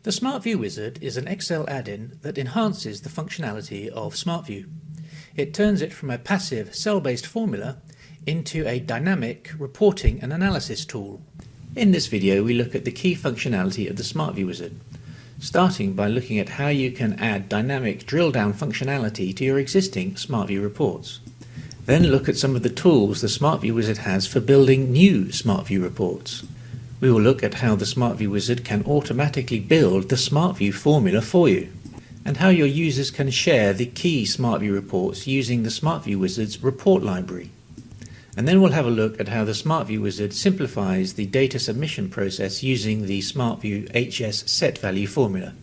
The SmartView Wizard is an Excel add-in that enhances the functionality of SmartView. It turns it from a passive cell-based formula into a dynamic reporting and analysis tool. In this video we look at the key functionality of the SmartView Wizard, starting by looking at how you can add dynamic drill-down functionality to your existing SmartView reports. Then look at some of the tools the SmartView Wizard has for building new SmartView reports. We will look at how the SmartView Wizard can automatically build the SmartView formula for you, and how your users can share the key SmartView reports using the SmartView Wizard's report library. And then we'll have a look at how the SmartView Wizard simplifies the data submission process using the SmartView HS set value formula.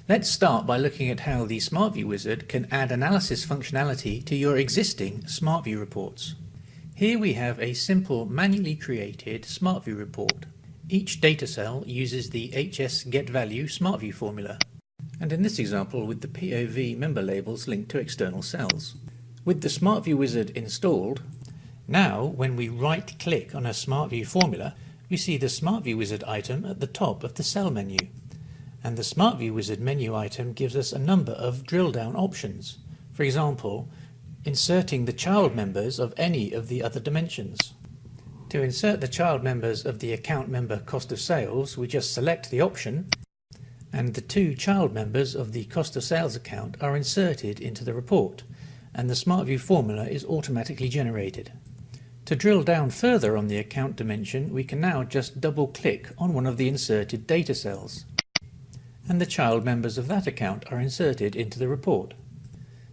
Let's start by looking at how the SmartView Wizard can add analysis functionality to your existing SmartView reports. Here we have a simple manually created SmartView report. Each data cell uses the HS getValue SmartView formula, and in this example with the POV member labels linked to external cells. With the SmartView Wizard installed, now when we right-click on a SmartView formula, we see the SmartView Wizard item at the top of the cell menu, and the SmartView Wizard menu item gives us a number of drill-down options. For example, inserting the child members of any of the other dimensions. To insert the child members of the account member cost of sales, we just select the option, and the two child members of the cost of sales account are inserted into the report, and the SmartView formula is automatically generated. To drill down further on the account dimension, we can now just double-click on one of the inserted data cells, and the child members of that account are inserted into the report.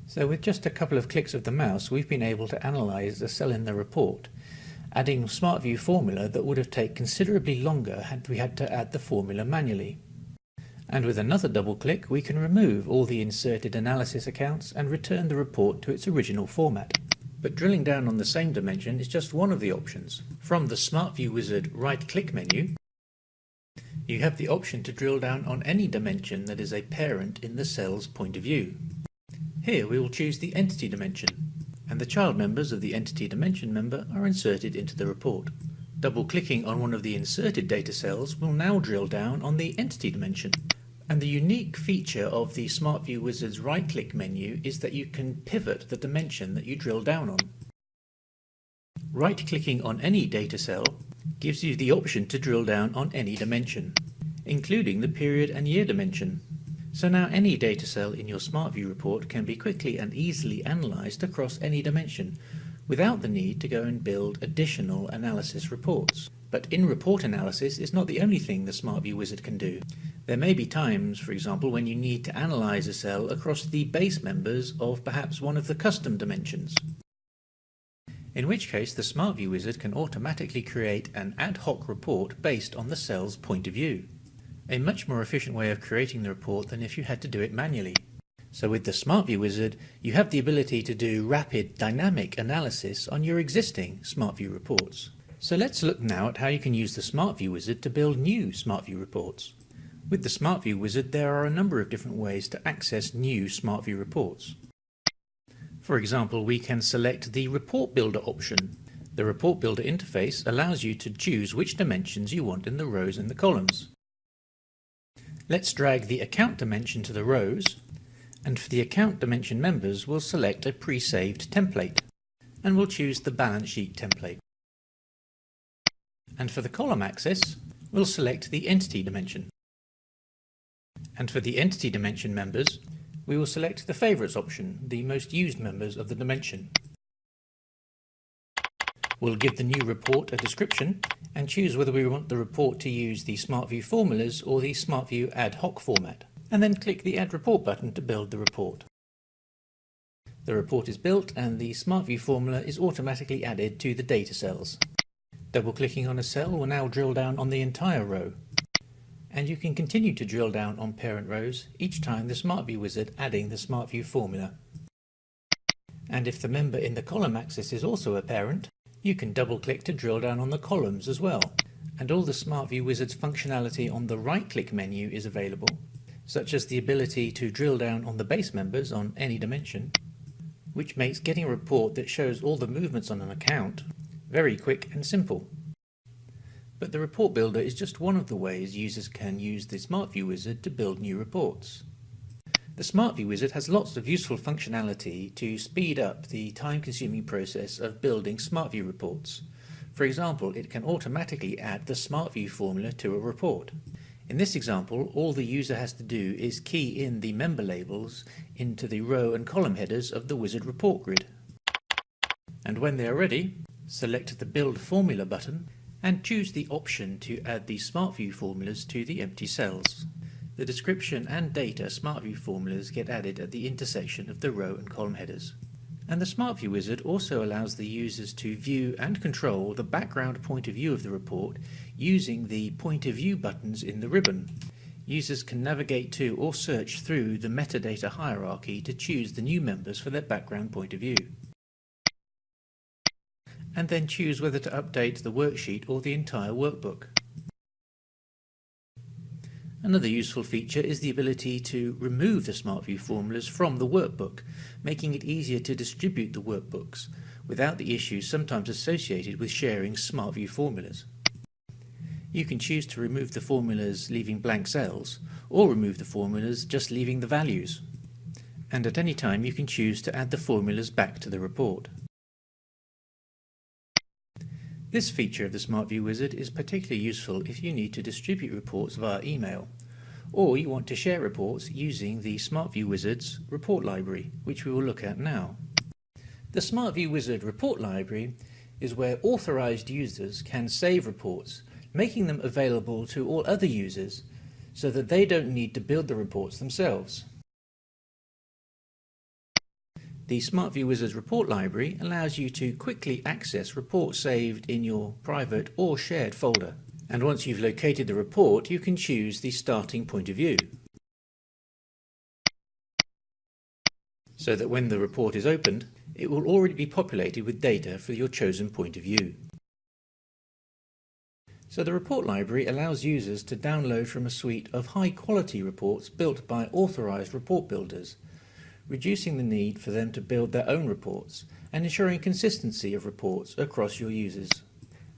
So with just a couple of clicks of the mouse, we've been able to analyze a cell in the report, adding SmartView formula that would have taken considerably longer had we had to add the formula manually. And with another double click we can remove all the inserted analysis accounts and return the report to its original format. But drilling down on the same dimension is just one of the options. From the SmartView Wizard right-click menu, you have the option to drill down on any dimension that is a parent in the cell's point of view. Here we will choose the entity dimension, and the child members of the entity dimension member are inserted into the report. Double-clicking on one of the inserted data cells will now drill down on the entity dimension. And the unique feature of the SmartView Wizard's right-click menu is that you can pivot the dimension that you drill down on. Right-clicking on any data cell gives you the option to drill down on any dimension, including the period and year dimension. So now any data cell in your SmartView report can be quickly and easily analysed across any dimension, without the need to go and build additional analysis reports. But in-report analysis is not the only thing the SmartView Wizard can do. There may be times, for example, when you need to analyse a cell across the base members of perhaps one of the custom dimensions. In which case the SmartView Wizard can automatically create an ad hoc report based on the cell's point of view. A much more efficient way of creating the report than if you had to do it manually. So with the SmartView Wizard, you have the ability to do rapid dynamic analysis on your existing SmartView reports. So let's look now at how you can use the SmartView Wizard to build new SmartView reports. With the SmartView Wizard, there are a number of different ways to access new SmartView reports. For example, we can select the Report Builder option. The Report Builder interface allows you to choose which dimensions you want in the rows and the columns. Let's drag the account dimension to the rows, and for the account dimension members we'll select a pre-saved template, and we'll choose the balance sheet template. And for the column axis, we'll select the entity dimension. And for the entity dimension members, we will select the favorites option, the most used members of the dimension. We'll give the new report a description and choose whether we want the report to use the SmartView formulas or the SmartView ad hoc format, and then click the Add Report button to build the report. The report is built and the SmartView formula is automatically added to the data cells. Double-clicking on a cell will now drill down on the entire row, and you can continue to drill down on parent rows each time the SmartView Wizard adding the SmartView formula. And if the member in the column axis is also a parent, you can double-click to drill down on the columns as well. And all the SmartView Wizard's functionality on the right-click menu is available, such as the ability to drill down on the base members on any dimension, which makes getting a report that shows all the movements on an account very quick and simple. But the report builder is just one of the ways users can use the SmartView wizard to build new reports. The SmartView wizard has lots of useful functionality to speed up the time-consuming process of building SmartView reports. For example, it can automatically add the SmartView formula to a report. In this example, all the user has to do is key in the member labels into the row and column headers of the wizard report grid. And when they are ready, select the Build Formula button and choose the option to add the SmartView formulas to the empty cells. The description and data SmartView formulas get added at the intersection of the row and column headers. And the SmartView wizard also allows the users to view and control the background point of view of the report using the point of view buttons in the ribbon. Users can navigate to or search through the metadata hierarchy to choose the new members for their background point of view, and then choose whether to update the worksheet or the entire workbook. Another useful feature is the ability to remove the SmartView formulas from the workbook, making it easier to distribute the workbooks without the issues sometimes associated with sharing SmartView formulas. You can choose to remove the formulas leaving blank cells, or remove the formulas just leaving the values. And at any time you can choose to add the formulas back to the report. This feature of the SmartView wizard is particularly useful if you need to distribute reports via email, or you want to share reports using the SmartView wizard's report library, which we will look at now. The SmartView wizard report library is where authorized users can save reports, making them available to all other users so that they don't need to build the reports themselves. The SmartView wizard's report library allows you to quickly access reports saved in your private or shared folder. And once you've located the report, you can choose the starting point of view, so that when the report is opened, it will already be populated with data for your chosen point of view. So the report library allows users to download from a suite of high-quality reports built by authorized report builders, reducing the need for them to build their own reports and ensuring consistency of reports across your users.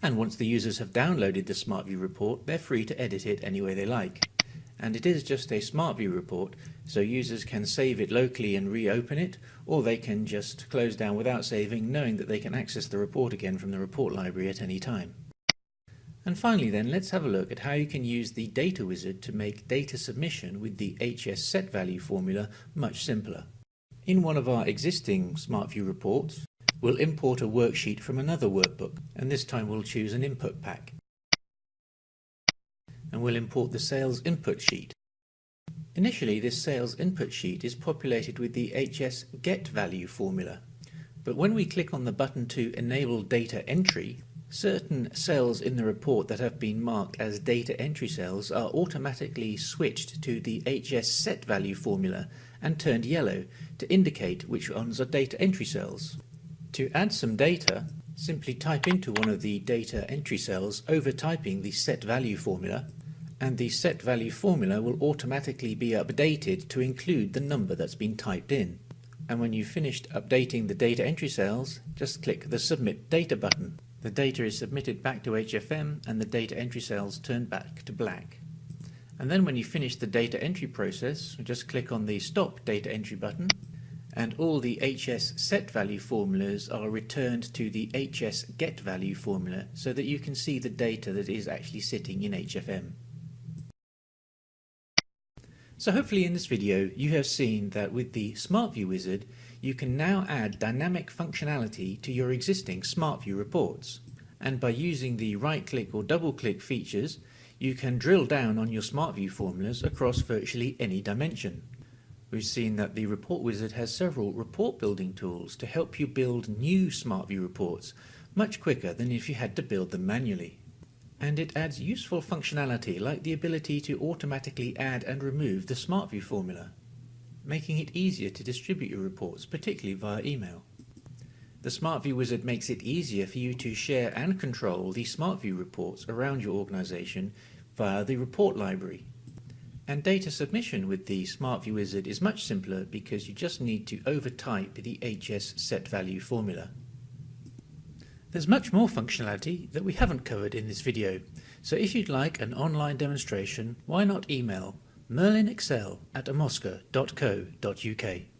And once the users have downloaded the SmartView report, they're free to edit it any way they like. And it is just a SmartView report, so users can save it locally and reopen it, or they can just close down without saving, knowing that they can access the report again from the report library at any time. And finally then, let's have a look at how you can use the data wizard to make data submission with the HS set value formula much simpler. In one of our existing SmartView reports, we'll import a worksheet from another workbook, and this time we'll choose an input pack. And we'll import the sales input sheet. Initially, this sales input sheet is populated with the HS get value formula, but when we click on the button to enable data entry, certain cells in the report that have been marked as data entry cells are automatically switched to the HS set value formula and turned yellow to indicate which ones are data entry cells. To add some data, simply type into one of the data entry cells overtyping the set value formula, and the set value formula will automatically be updated to include the number that's been typed in. And when you've finished updating the data entry cells, just click the Submit Data button. The data is submitted back to HFM and the data entry cells turn back to black. And then when you finish the data entry process, just click on the Stop Data Entry button, and all the HS set value formulas are returned to the HS get value formula so that you can see the data that is actually sitting in HFM. So hopefully in this video you have seen that with the SmartView wizard you can now add dynamic functionality to your existing SmartView reports, and by using the right-click or double-click features you can drill down on your SmartView formulas across virtually any dimension. We've seen that the report wizard has several report building tools to help you build new SmartView reports much quicker than if you had to build them manually. And it adds useful functionality like the ability to automatically add and remove the SmartView formula, making it easier to distribute your reports, particularly via email. The SmartView wizard makes it easier for you to share and control the SmartView reports around your organization via the report library. And data submission with the SmartView wizard is much simpler because you just need to overtype the HS set value formula. There's much more functionality that we haven't covered in this video, So if you'd like an online demonstration, why not email merlinexcel@amosca.co.uk.